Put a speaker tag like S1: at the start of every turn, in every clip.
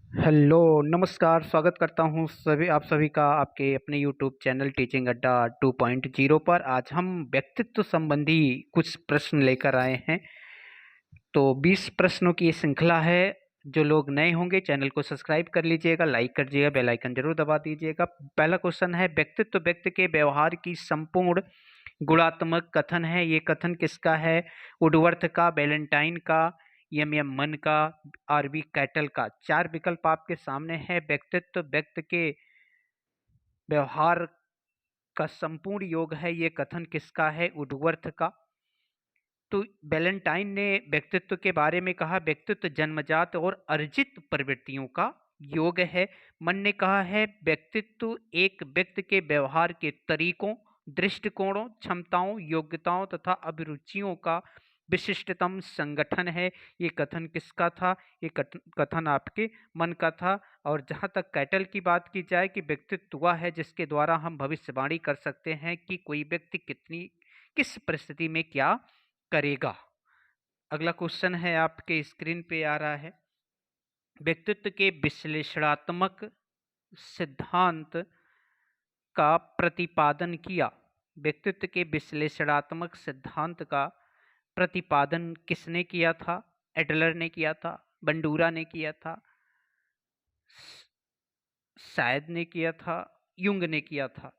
S1: Hello, नमस्कार। स्वागत करता हूँ आप सभी का आपके अपने यूट्यूब चैनल टीचिंग अड्डा 2.0 पर। आज हम व्यक्तित्व संबंधी कुछ प्रश्न लेकर आए हैं। तो 20 प्रश्नों की ये श्रृंखला है। जो लोग नए होंगे चैनल को सब्सक्राइब कर लीजिएगा, लाइक कर दीजिएगा, बेल आइकन जरूर दबा दीजिएगा। पहला क्वेश्चन है, व्यक्तित्व व्यक्ति के व्यवहार की संपूर्ण गुणात्मक कथन है। ये कथन किसका है? वुडवर्थ का, बैलेंटाइन का, एम मन का, आरबी कैटल का। चार विकल्प आपके सामने है। व्यक्तित्व व्यक्ति के व्यवहार का संपूर्ण योग है, ये कथन किसका है? वुडवर्थ का। तो बैलेंटाइन ने व्यक्तित्व के बारे में कहा, व्यक्तित्व जन्मजात और अर्जित प्रवृत्तियों का योग है। मन ने कहा है, व्यक्तित्व एक व्यक्ति के व्यवहार के तरीकों, दृष्टिकोणों, क्षमताओं, योग्यताओं तथा अभिरुचियों का विशिष्टतम संगठन है। ये कथन किसका था? ये कथन आपके मन का था। और जहाँ तक कैटल की बात की जाए कि व्यक्तित्व वह है जिसके द्वारा हम भविष्यवाणी कर सकते हैं कि कोई व्यक्ति किस परिस्थिति में क्या करेगा। अगला क्वेश्चन है, आपके स्क्रीन पे आ रहा है। व्यक्तित्व के विश्लेषणात्मक सिद्धांत का प्रतिपादन किया। व्यक्तित्व के विश्लेषणात्मक सिद्धांत का प्रतिपादन किसने किया था? एडलर ने किया था, बंडूरा ने किया था, शायद ने किया था, युंग ने किया था।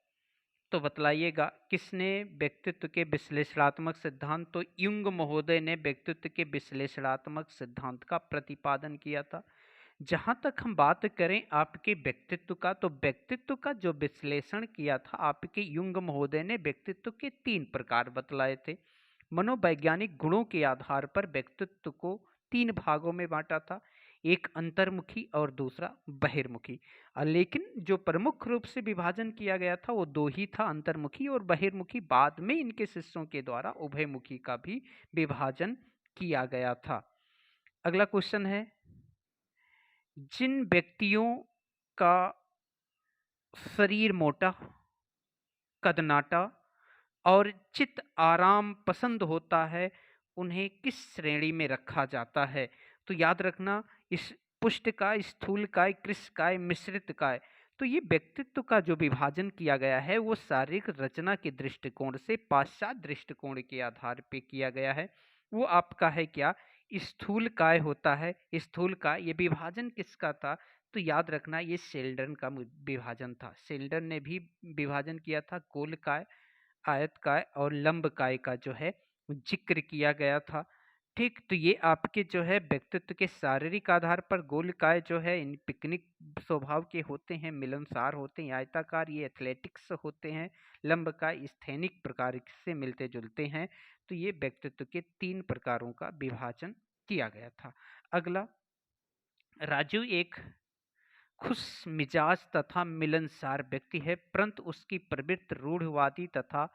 S1: तो बतलाइएगा किसने व्यक्तित्व के विश्लेषणात्मक सिद्धांत? तो युंग महोदय ने व्यक्तित्व के विश्लेषणात्मक सिद्धांत का प्रतिपादन किया था। जहां तक हम बात करें आपके व्यक्तित्व का, तो व्यक्तित्व का जो विश्लेषण किया था आपके युंग महोदय ने, व्यक्तित्व के तीन प्रकार बतलाए थे। मनोवैज्ञानिक गुणों के आधार पर व्यक्तित्व को तीन भागों में बांटा था, एक अंतर्मुखी और दूसरा बहिर्मुखी। लेकिन जो प्रमुख रूप से विभाजन किया गया था वो दो ही था, अंतर्मुखी और बहिर्मुखी। बाद में इनके शिष्यों के द्वारा उभयमुखी का भी विभाजन किया गया था। अगला क्वेश्चन है, जिन व्यक्तियों का शरीर मोटा, कदनाटा और चित्त आराम पसंद होता है, उन्हें किस श्रेणी में रखा जाता है? तो याद रखना, इस पुष्टकाय, स्थूलकाय, कृशकाय, मिश्रितकाय। तो ये व्यक्तित्व का जो विभाजन किया गया है वो शारीरिक रचना के दृष्टिकोण से पाश्चात्य दृष्टिकोण के आधार पे किया गया है। वो आपका है क्या? स्थूलकाय होता है। स्थूलकाय, ये विभाजन किसका था? तो याद रखना ये शेल्डन का विभाजन था। शेल्डन ने भी विभाजन किया था। गोलकाय, आयतकाय और लंबकाय का जो है जिक्र किया गया था। ठीक, तो ये आपके जो है व्यक्तित्व के शारीरिक आधार पर गोलकाय जो है इन पिकनिक स्वभाव के होते हैं, मिलनसार होते हैं। आयताकार ये एथलेटिक्स होते हैं। लंबकाय स्थैनिक प्रकार से मिलते जुलते हैं। तो ये व्यक्तित्व के तीन प्रकारों का विभाजन किया गया था। अगला, राजू एक खुश मिजाज तथा मिलनसार व्यक्ति है, परंतु उसकी प्रवृत्ति रूढ़वादी तथा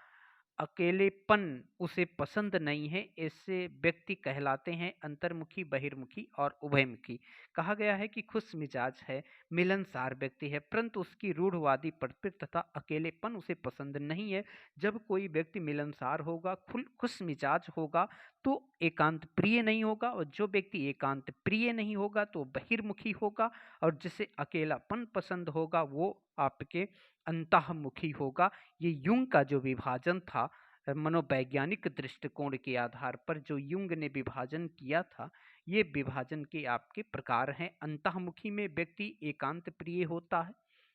S1: अकेलेपन उसे पसंद नहीं है। ऐसे व्यक्ति कहलाते हैं अंतर्मुखी, बहिर्मुखी और उभयमुखी। कहा गया है कि खुश मिजाज है, मिलनसार व्यक्ति है, परंतु उसकी रूढ़वादी प्रवृत्ति तथा अकेलेपन उसे पसंद नहीं है। जब कोई व्यक्ति मिलनसार होगा, खुश मिजाज होगा, तो एकांत प्रिय नहीं होगा, और जो व्यक्ति एकांत प्रिय नहीं होगा तो बहिर्मुखी होगा, और जिसे अकेलापन पसंद होगा वो आपके अंतःमुखी होगा। ये युंग का जो विभाजन था मनोवैज्ञानिक दृष्टिकोण के आधार पर, जो युंग ने विभाजन किया था, ये विभाजन के आपके प्रकार हैं। अंतःमुखी में व्यक्ति एकांत प्रिय होता है,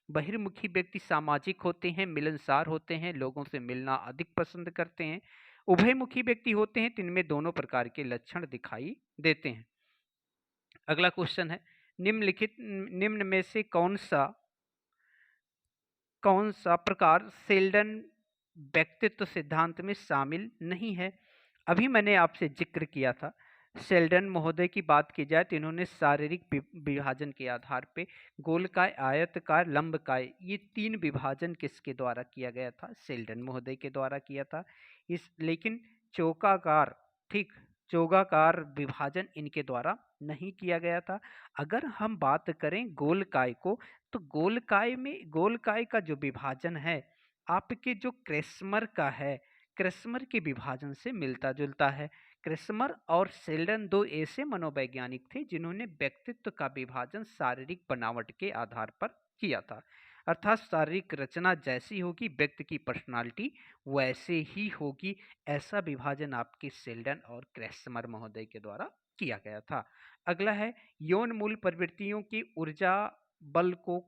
S1: बहिर्मुखी व्यक्ति सामाजिक होते हैं, मिलनसार होते हैं, लोगों से मिलना अधिक पसंद करते हैं। उभयमुखी व्यक्ति होते हैं, जिनमें दोनों प्रकार के लक्षण दिखाई देते हैं। अगला क्वेश्चन है, निम्न में से कौन सा प्रकार शेल्डन व्यक्तित्व सिद्धांत में शामिल नहीं है? अभी मैंने आपसे जिक्र किया था, शेल्डन महोदय की बात की जाए तो इन्होंने शारीरिक विभाजन के आधार पे गोलकाय, आयतकार, लंबकाय, ये तीन विभाजन किसके द्वारा किया गया था? शेल्डन महोदय के द्वारा किया था। लेकिन चौकाकार, ठीक, चौगाकार विभाजन इनके द्वारा नहीं किया गया था। अगर हम बात करें गोलकाय को, तो गोलकाय का जो विभाजन है आपके जो क्रेस्मर का है, क्रेस्मर के विभाजन से मिलता जुलता है। क्रेस्मर और शेल्डन दो ऐसे मनोवैज्ञानिक थे जिन्होंने व्यक्तित्व का विभाजन शारीरिक बनावट के आधार पर किया था। अर्थात शारीरिक रचना जैसी होगी व्यक्ति की पर्सनालिटी वैसे ही होगी, ऐसा विभाजन आपके शेल्डन और क्रेस्मर महोदय के द्वारा किया गया था। अगला है यौन मूल प्रवृत्तियों की ऊर्जा बल को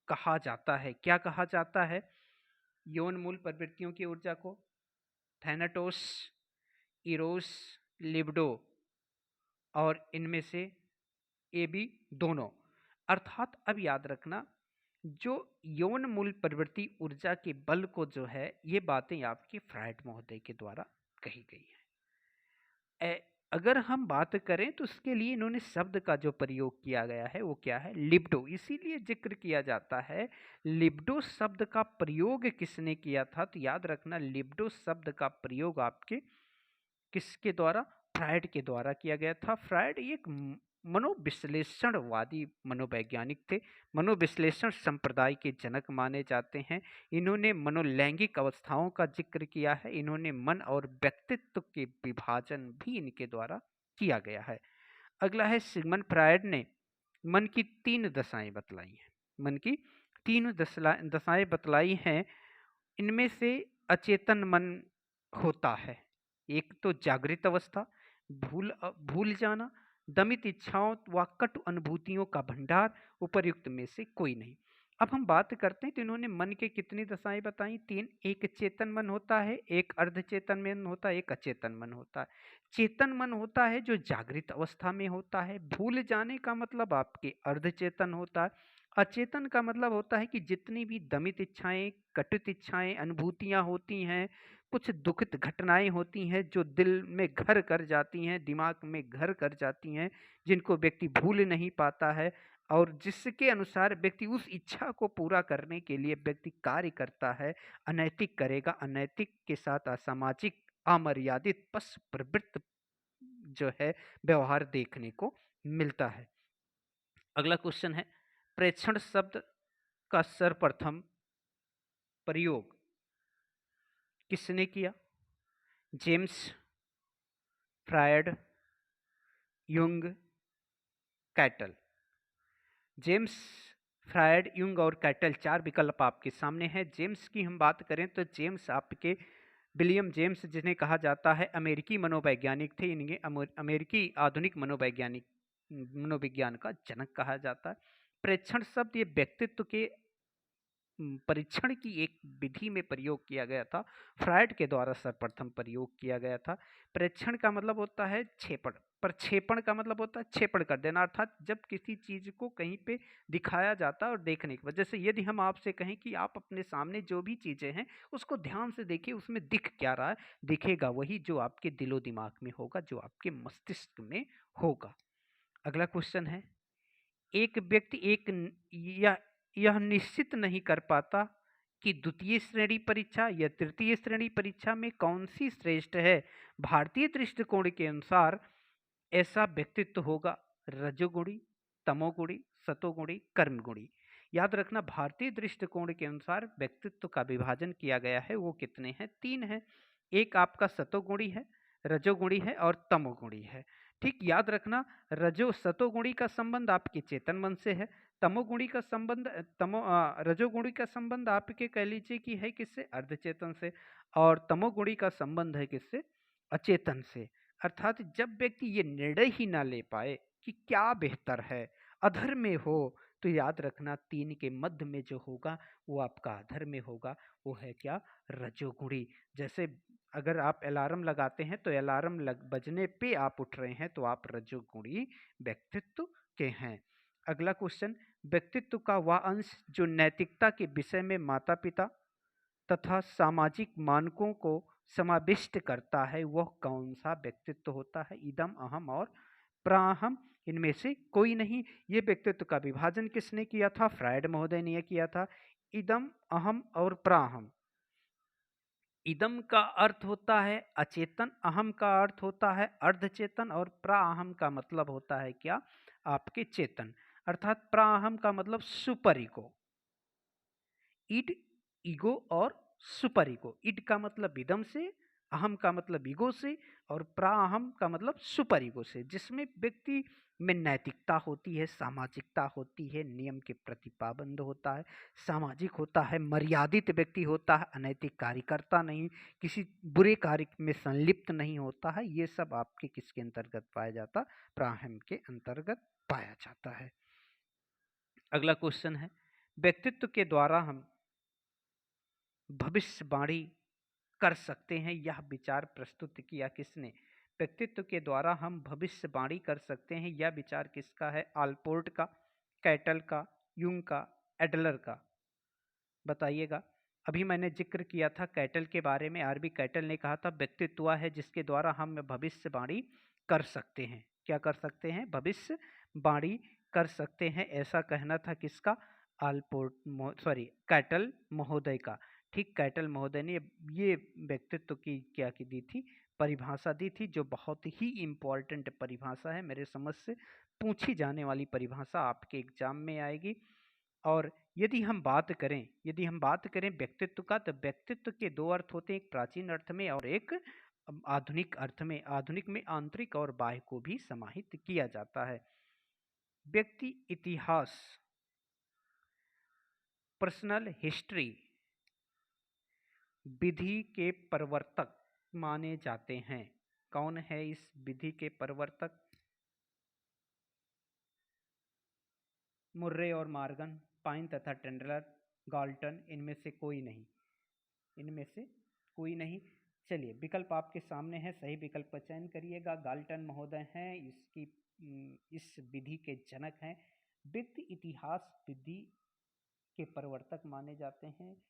S1: कहा जाता है। क्या कहा जाता है यौन मूल प्रवृत्तियों की ऊर्जा को? थैनाटोस, इरोस, लिबिडो, और इनमें से ए बी दोनों। अर्थात अब याद रखना, जो यौन मूल प्रवृत्ति ऊर्जा के बल को जो है, ये बातें आपके फ्रायड महोदय के द्वारा कही गई है। अगर हम बात करें तो उसके लिए इन्होंने शब्द का जो प्रयोग किया गया है वो क्या है? लिबिडो। इसीलिए जिक्र किया जाता है लिबिडो शब्द का प्रयोग किसने किया था? तो याद रखना लिबिडो शब्द का प्रयोग आपके किसके द्वारा? फ्रायड के द्वारा किया गया था। फ्रायड एक मनोविश्लेषणवादी मनोवैज्ञानिक थे, मनोविश्लेषण संप्रदाय के जनक माने जाते हैं। इन्होंने मनोलैंगिक अवस्थाओं का जिक्र किया है। इन्होंने मन और व्यक्तित्व के विभाजन भी इनके द्वारा किया गया है। अगला है सिगमंड फ्रायड ने मन की 3 दशाएं बतलाई हैं। मन की 3 दशाएं बतलाई हैं। इनमें से अचेतन मन होता है। एक तो जागृत अवस्था, भूल जाना, दमित इच्छाओं व कटु अनुभूतियों का भंडार, उपर्युक्त में से कोई नहीं। अब हम बात करते हैं तो इन्होंने मन के कितनी दशाएं बताई? 3। एक चेतन मन होता है, एक अर्धचेतन मन होता है, एक अचेतन मन होता है। चेतन मन होता है जो जागृत अवस्था में होता है। भूल जाने का मतलब आपके अर्धचेतन होता है। अचेतन का मतलब होता है कि जितनी भी दमित इच्छाएं, कटुत इच्छाएं, अनुभूतियां होती हैं, कुछ दुखित घटनाएं होती हैं जो दिल में घर कर जाती हैं, दिमाग में घर कर जाती हैं, जिनको व्यक्ति भूल नहीं पाता है, और जिसके अनुसार व्यक्ति उस इच्छा को पूरा करने के लिए व्यक्ति कार्य करता है, अनैतिक करेगा। अनैतिक के साथ असामाजिक, अमर्यादित, पश प्रवृत्त जो है व्यवहार देखने को मिलता है। अगला क्वेश्चन है प्रेक्षण शब्द का सर्वप्रथम प्रयोग किसने किया? James, Freud, Jung, Cattell. James, Freud, Jung और कैटल, 4 विकल्प आपके सामने हैं। जेम्स की हम बात करें तो जेम्स आपके विलियम जेम्स, जिन्हें कहा जाता है अमेरिकी मनोवैज्ञानिक थे। इन्हें अमेरिकी आधुनिक मनोविज्ञान का जनक कहा जाता है। प्रेक्षण शब्द ये व्यक्तित्व के परीक्षण की एक विधि में प्रयोग किया गया था। फ्रायड के द्वारा सर्वप्रथम प्रयोग किया गया था। प्रेक्षण का मतलब होता है क्षेपण, प्रक्षेपण का मतलब होता है क्षेपण कर देना। अर्थात जब किसी चीज को कहीं पे दिखाया जाता है और देखने की वजह से, यदि हम आपसे कहें कि आप अपने सामने जो भी चीजें हैं उसको ध्यान से देखिए, उसमें दिख क्या रहा है, दिखेगा वही जो आपके दिलो दिमाग में होगा, जो आपके मस्तिष्क में होगा। अगला क्वेश्चन है एक व्यक्ति यह निश्चित नहीं कर पाता कि द्वितीय श्रेणी परीक्षा या तृतीय श्रेणी परीक्षा में कौन सी श्रेष्ठ है। भारतीय दृष्टिकोण के अनुसार ऐसा व्यक्तित्व होगा रजोगुणी, तमोगुणी, सतोगुणी, कर्मगुणी। याद रखना भारतीय दृष्टिकोण के अनुसार व्यक्तित्व का विभाजन किया गया है, वो कितने हैं? 3 है। एक आपका सतोगुणी है, रजोगुणी है और तमोगुणी है। ठीक, याद रखना सतोगुणी का संबंध आपके चेतन मन से है। तमोगुणी का संबंध रजोगुणी का संबंध आपके कह लीजिए कि है किससे? अर्धचेतन से। और तमोगुणी का संबंध है किससे? अचेतन से। अर्थात जब व्यक्ति ये निर्णय ही ना ले पाए कि क्या बेहतर है, अधर में हो, तो याद रखना 3 के मध्य में जो होगा वो आपका अधर में होगा, वो है क्या? रजोगुणी। जैसे अगर आप अलार्म लगाते हैं तो अलार्म बजने पे आप उठ रहे हैं तो आप रजोगुणी व्यक्तित्व के हैं। अगला क्वेश्चन, व्यक्तित्व का वह अंश जो नैतिकता के विषय में माता पिता तथा सामाजिक मानकों को समाविष्ट करता है, वह कौन सा व्यक्तित्व होता है? इदम, अहम और प्राहम, इनमें से कोई नहीं। ये व्यक्तित्व का विभाजन किसने किया था? फ्रायड महोदय ने किया था। इदम, अहम और प्राहम। इदम का अर्थ होता है अचेतन, अहम का अर्थ होता है अर्धचेतन और प्राहम का मतलब होता है क्या? आपके चेतन। अर्थात प्राहम का मतलब सुपर ईगो। इड, ईगो और सुपर ईगो। इड का मतलब इदम से अहम का मतलब ईगो से और प्राअहम का मतलब सुपर ईगो से, जिसमें व्यक्ति में नैतिकता होती है, सामाजिकता होती है, नियम के प्रति पाबंद होता है, सामाजिक होता है, मर्यादित व्यक्ति होता है, अनैतिक कार्य करता नहीं, किसी बुरे कार्य में संलिप्त नहीं होता है। ये सब आपके किसके अंतर्गत पाया जाता? प्राअहम के अंतर्गत पाया जाता है। अगला क्वेश्चन है, व्यक्तित्व के द्वारा हम भविष्यवाणी कर सकते हैं, यह विचार प्रस्तुत किया किसने? व्यक्तित्व के द्वारा हम भविष्यवाणी कर सकते हैं, यह विचार किसका है? आलपोर्ट का, कैटल का, यूंग का, एडलर का? बताइएगा। अभी मैंने जिक्र किया था कैटल के बारे में। आरबी कैटल ने कहा था व्यक्तित्व है जिसके द्वारा हम भविष्यवाणी कर सकते हैं। क्या कर सकते हैं? भविष्यवाणी कर सकते हैं, ऐसा कहना था किसका? कैटल महोदय का। ठीक, कैटल महोदय ने ये व्यक्तित्व की क्या की दी थी? परिभाषा दी थी, जो बहुत ही इम्पोर्टेंट परिभाषा है, मेरे समझ से पूछी जाने वाली परिभाषा आपके एग्जाम में आएगी। और यदि हम बात करें व्यक्तित्व का, तो व्यक्तित्व के दो अर्थ होते हैं, एक प्राचीन अर्थ में और एक आधुनिक अर्थ में। आधुनिक में आंतरिक और बाह्य को भी समाहित किया जाता है। व्यक्ति इतिहास, पर्सनल हिस्ट्री विधि के प्रवर्तक माने जाते हैं। कौन है इस विधि के प्रवर्तक? मुर्रे और मॉर्गन, पाइन तथा टेंडलर, गाल्टन, इनमें से कोई नहीं। इनमें से कोई नहीं। चलिए, विकल्प आपके सामने है, सही विकल्प का चयन करिएगा। गाल्टन महोदय हैं इसकी इस विधि के जनक हैं। व्यक्ति इतिहास विधि के प्रवर्तक माने जाते हैं।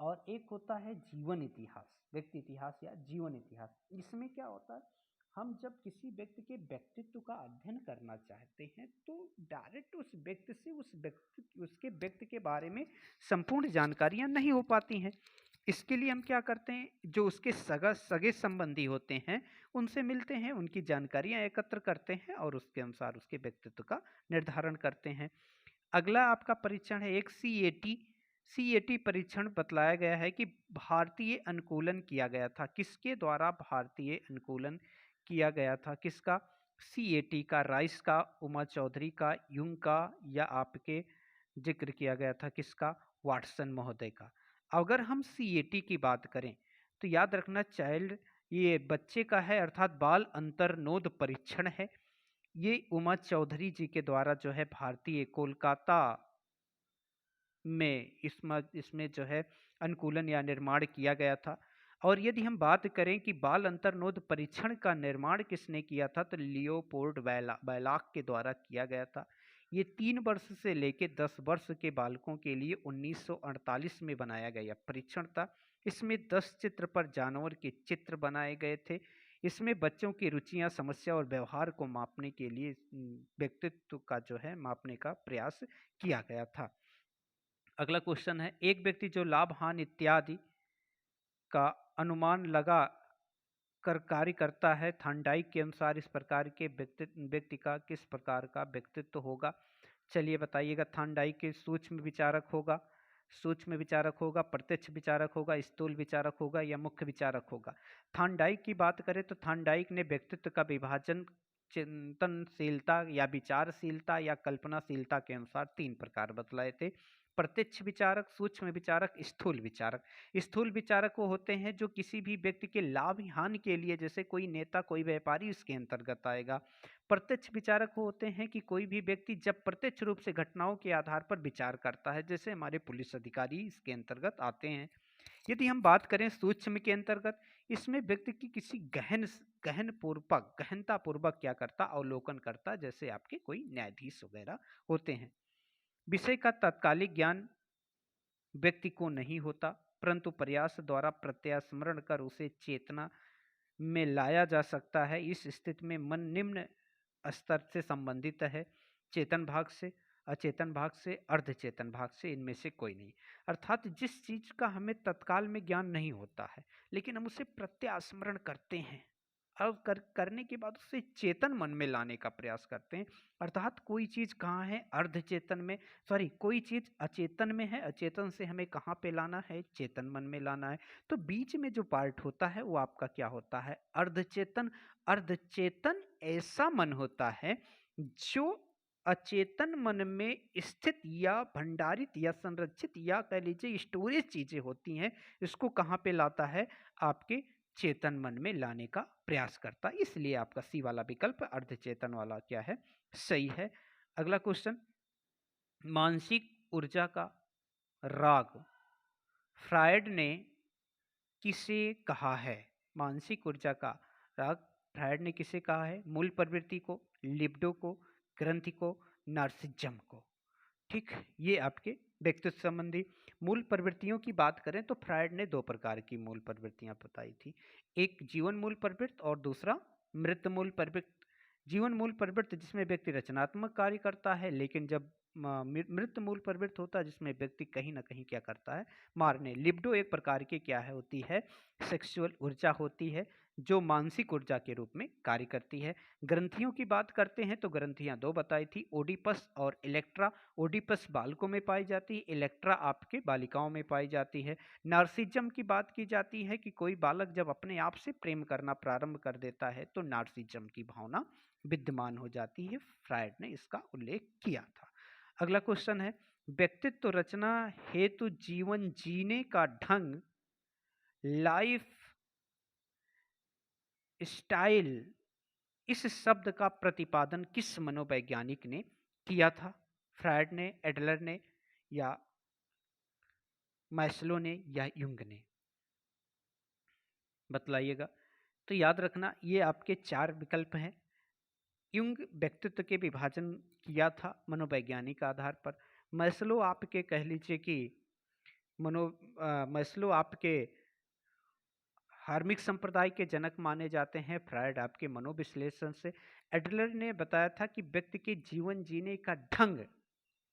S1: और एक होता है जीवन इतिहास, व्यक्ति इतिहास या जीवन इतिहास। इसमें क्या होता है, हम जब किसी व्यक्ति के व्यक्तित्व का अध्ययन करना चाहते हैं तो डायरेक्ट उस व्यक्ति से उसके व्यक्ति के बारे में संपूर्ण जानकारियां नहीं हो पाती हैं। इसके लिए हम क्या करते हैं, जो उसके सगे संबंधी होते हैं उनसे मिलते हैं, उनकी जानकारियां एकत्र करते हैं और उसके अनुसार उसके व्यक्तित्व का निर्धारण करते हैं। अगला आपका परीक्षण है एक सीएटी परीक्षण। बतलाया गया है कि भारतीय अनुकूलन किया गया था, किसके द्वारा भारतीय अनुकूलन किया गया था? किसका? सीएटी का। राइस का, उमा चौधरी का, यूंग का, या आपके जिक्र किया गया था किसका? वाटसन महोदय का। अगर हम सीएटी की बात करें तो याद रखना चाइल्ड, ये बच्चे का है, अर्थात बाल अंतर्नोद परीक्षण है। ये उमा चौधरी जी के द्वारा जो है भारतीय कोलकाता में इसमें जो है अनुकूलन या निर्माण किया गया था। और यदि हम बात करें कि बाल अंतर्नोद परीक्षण का निर्माण किसने किया था, तो लियोपोल्ड बैलाक के द्वारा किया गया था। ये 3 वर्ष से लेकर 10 वर्ष के बालकों के लिए 1948 में बनाया गया परीक्षण था। इसमें 10 चित्र पर जानवर के चित्र बनाए गए थे। इसमें बच्चों की रुचियां, समस्या और व्यवहार को मापने के लिए व्यक्तित्व का जो है मापने का प्रयास किया गया था। अगला क्वेश्चन है, एक व्यक्ति जो लाभ हानि इत्यादि का अनुमान लगा कर कार्य करता है, थॉर्नडाइक के अनुसार इस प्रकार के व्यक्ति का किस प्रकार का व्यक्तित्व होगा? चलिए बताइएगा। थॉर्नडाइक के सूक्ष्म विचारक होगा, प्रत्यक्ष विचारक होगा, स्थूल विचारक होगा, या मुख्य विचारक होगा? थॉर्नडाइक की बात करें तो थॉर्नडाइक ने व्यक्तित्व का विभाजन चिंतनशीलता या विचारशीलता या कल्पनाशीलता के अनुसार 3 प्रकार बतलाए थे। प्रत्यक्ष विचारक, सूक्ष्म विचारक, स्थूल विचारक। स्थूल विचारक वो होते हैं जो किसी भी व्यक्ति के लाभ हानि के लिए, जैसे कोई नेता, कोई व्यापारी, इसके अंतर्गत आएगा। प्रत्यक्ष विचारक वो होते हैं कि कोई भी व्यक्ति जब प्रत्यक्ष रूप से घटनाओं के आधार पर विचार करता है, जैसे हमारे पुलिस अधिकारी इसके अंतर्गत आते हैं। यदि हम बात करें सूक्ष्म के अंतर्गत, इसमें व्यक्ति की किसी गहनता पूर्वक क्या करता? अवलोकन करता, जैसे आपके कोई न्यायाधीश वगैरह होते हैं। विषय का तात्कालिक ज्ञान व्यक्ति को नहीं होता, परंतु प्रयास द्वारा प्रत्यास्मरण कर उसे चेतना में लाया जा सकता है। इस स्थिति में मन निम्न स्तर से संबंधित है, चेतन भाग से, अचेतन भाग से, अर्धचेतन भाग से, इनमें से कोई नहीं। अर्थात जिस चीज का हमें तत्काल में ज्ञान नहीं होता है, लेकिन हम उसे प्रत्यास्मरण करते हैं, और करने के बाद उसे चेतन मन में लाने का प्रयास करते हैं। अर्थात कोई चीज़ कहाँ है, अर्धचेतन में, सॉरी, कोई चीज़ अचेतन में है, अचेतन से हमें कहाँ पे लाना है, चेतन मन में लाना है। तो बीच में जो पार्ट होता है वो आपका क्या होता है, अर्धचेतन। अर्धचेतन ऐसा मन होता है जो अचेतन मन में स्थित या भंडारित या संरक्षित या कह लीजिए स्टोरेज चीजें होती हैं, इसको कहाँ पे लाता है, आपके चेतन मन में लाने का प्रयास करता है। इसलिए आपका सी वाला विकल्प अर्धचेतन वाला क्या है, सही है। अगला क्वेश्चन, मानसिक ऊर्जा का राग फ्रायड ने किसे कहा है। मानसिक ऊर्जा का राग फ्रायड ने किसे कहा है, मूल प्रवृत्ति को, लिबिडो को, ग्रंथि को, नार्सिज्म को। ठीक, ये आपके व्यक्तित्व संबंधी। मूल प्रवृत्तियों की बात करें तो फ्रायड ने दो प्रकार की मूल प्रवृत्तियां बताई थी, एक जीवन मूल प्रवृत्ति और दूसरा मृत मूल प्रवृत्ति। जीवन मूल प्रवृत्ति जिसमें व्यक्ति रचनात्मक कार्य करता है, लेकिन जब मृत मूल प्रवृत्ति होता है जिसमें व्यक्ति कहीं ना कहीं क्या करता है, मारने। लिबिडो एक प्रकार की क्या है होती है, सेक्सुअल ऊर्जा होती है जो मानसिक ऊर्जा के रूप में कार्य करती है। ग्रंथियों की बात करते हैं तो ग्रंथियां दो बताई थी, ओडिपस और इलेक्ट्रा। ओडिपस बालकों में पाई जाती है, इलेक्ट्रा आपके बालिकाओं में पाई जाती है। नार्सिज्म की बात की जाती है कि कोई बालक जब अपने आप से प्रेम करना प्रारंभ कर देता है तो नार्सिज्म की भावना विद्यमान हो जाती है। फ्रायड ने इसका उल्लेख किया था। अगला क्वेश्चन है, व्यक्तित्व रचना हेतु जीवन जीने का ढंग, लाइफ स्टाइल, इस शब्द का प्रतिपादन किस मनोवैज्ञानिक ने किया था। फ्रायड ने, एडलर ने, या मैस्लो ने, या युंग ने, बतलाइएगा। तो याद रखना ये आपके चार विकल्प हैं। युंग व्यक्तित्व के विभाजन किया था मनोवैज्ञानिक आधार पर। मैस्लो आपके कह लीजिए कि मैस्लो आपके हार्मिक संप्रदाय के जनक माने जाते हैं। फ्रायड आपके मनोविश्लेषण से। एडलर ने बताया था कि व्यक्ति के जीवन जीने का ढंग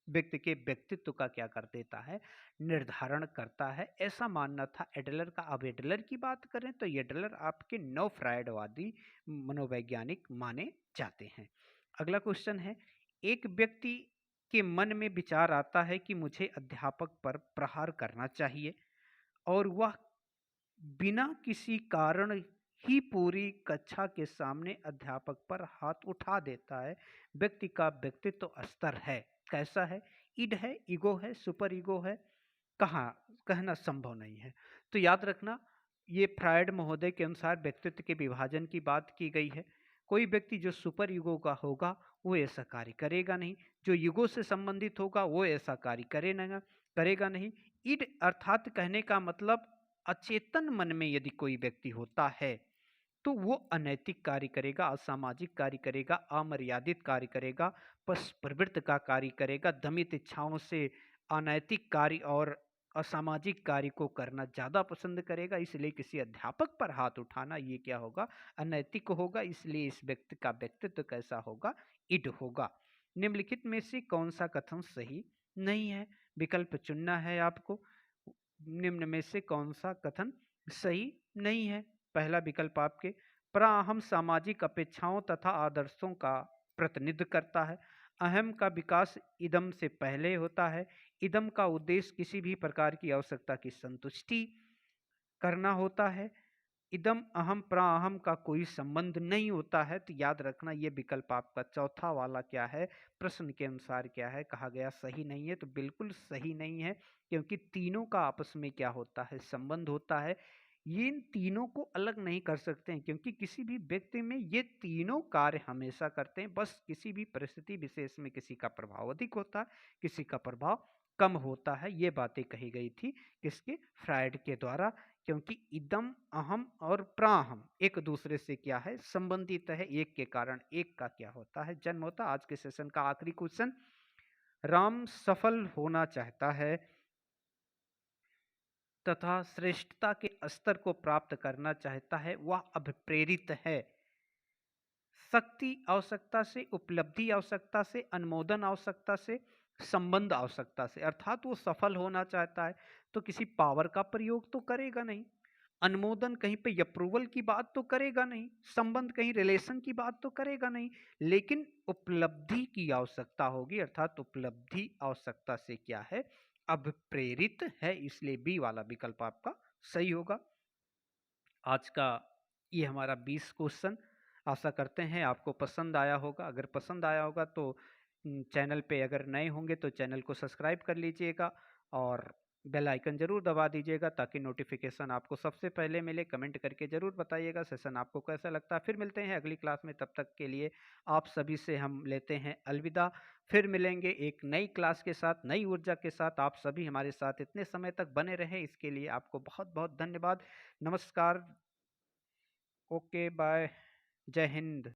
S1: व्यक्ति के व्यक्तित्व का क्या कर देता है, निर्धारण करता है, ऐसा मानना था एडलर का। अब एडलर की बात करें तो एडलर आपके नव फ्रायडवादी मनोवैज्ञानिक माने जाते हैं। अगला क्वेश्चन है, एक व्यक्ति के मन में विचार आता है कि मुझे अध्यापक पर प्रहार करना चाहिए और वह बिना किसी कारण ही पूरी कक्षा के सामने अध्यापक पर हाथ उठा देता है। व्यक्ति का व्यक्तित्व स्तर है, कैसा है, इड है, ईगो है, सुपर ईगो है, कहाँ, कहना संभव नहीं है। तो याद रखना ये फ्रायड महोदय के अनुसार व्यक्तित्व के विभाजन की बात की गई है। कोई व्यक्ति जो सुपर ईगो का होगा वो ऐसा कार्य करेगा नहीं, जो ईगो से संबंधित होगा वो ऐसा कार्य करेगा नहीं। इड अर्थात कहने का मतलब अचेतन मन में यदि कोई व्यक्ति होता है तो वो अनैतिक कार्य करेगा, असामाजिक कार्य करेगा, अमर्यादित कार्य करेगा, पश प्रवृत्ति का कार्य करेगा, दमित इच्छाओं से अनैतिक कार्य और असामाजिक कार्य को करना ज़्यादा पसंद करेगा। इसलिए किसी अध्यापक पर हाथ उठाना ये क्या होगा, अनैतिक होगा। इसलिए इस व्यक्ति का व्यक्तित्व कैसा होगा, इड होगा। निम्नलिखित में से कौन सा कथन सही नहीं है, विकल्प चुनना है आपको। निम्न में से कौन सा कथन सही नहीं है। पहला विकल्प आपके, प्राअहम सामाजिक अपेक्षाओं तथा आदर्शों का प्रतिनिधित्व करता है। अहम का विकास इदम से पहले होता है। इदम का उद्देश्य किसी भी प्रकार की आवश्यकता की संतुष्टि करना होता है। इदम अहम प्राअहम का कोई संबंध नहीं होता है। तो याद रखना ये विकल्प आपका चौथा वाला क्या है, प्रश्न के अनुसार क्या है, कहा गया सही नहीं है। तो बिल्कुल सही नहीं है, क्योंकि तीनों का आपस में क्या होता है, संबंध होता है। ये इन तीनों को अलग नहीं कर सकते हैं, क्योंकि किसी भी व्यक्ति में ये तीनों कार्य हमेशा करते हैं। बस किसी भी परिस्थिति विशेष में किसी का प्रभाव अधिक होता है, किसी का प्रभाव कम होता है। ये बातें कही गई थी किसके, फ्रायड के द्वारा। क्योंकि इदम अहम और प्राहम एक दूसरे से क्या है, संबंधित है। एक के कारण एक का क्या होता है, जन्म होता है। आज के सेशन का आखिरी क्वेश्चन, राम सफल होना चाहता है तथा श्रेष्ठता के स्तर को प्राप्त करना चाहता है, वह अभिप्रेरित है शक्ति आवश्यकता से, उपलब्धि आवश्यकता से, अनुमोदन आवश्यकता से, संबंध आवश्यकता से। अर्थात वो सफल होना चाहता है तो किसी पावर का प्रयोग तो करेगा नहीं, अनुमोदन कहीं पे अप्रूवल की बात तो करेगा नहीं, संबंध कहीं रिलेशन की बात तो करेगा नहीं, लेकिन उपलब्धि की आवश्यकता होगी, अर्थात उपलब्धि आवश्यकता से क्या है, अभिप्रेरित है, इसलिए बी वाला विकल्प आपका सही होगा। आज का ये हमारा 20 क्वेश्चन, आशा करते हैं आपको पसंद आया होगा। अगर पसंद आया होगा तो चैनल पे अगर नए होंगे तो चैनल को सब्सक्राइब कर लीजिएगा और बेल आइकन जरूर दबा दीजिएगा ताकि नोटिफिकेशन आपको सबसे पहले मिले। कमेंट करके जरूर बताइएगा सेशन आपको कैसा लगता है। फिर मिलते हैं अगली क्लास में, तब तक के लिए आप सभी से हम लेते हैं अलविदा। फिर मिलेंगे एक नई क्लास के साथ, नई ऊर्जा के साथ। आप सभी हमारे साथ इतने समय तक बने रहे इसके लिए आपको बहुत बहुत धन्यवाद। नमस्कार। Okay bye. जय हिंद।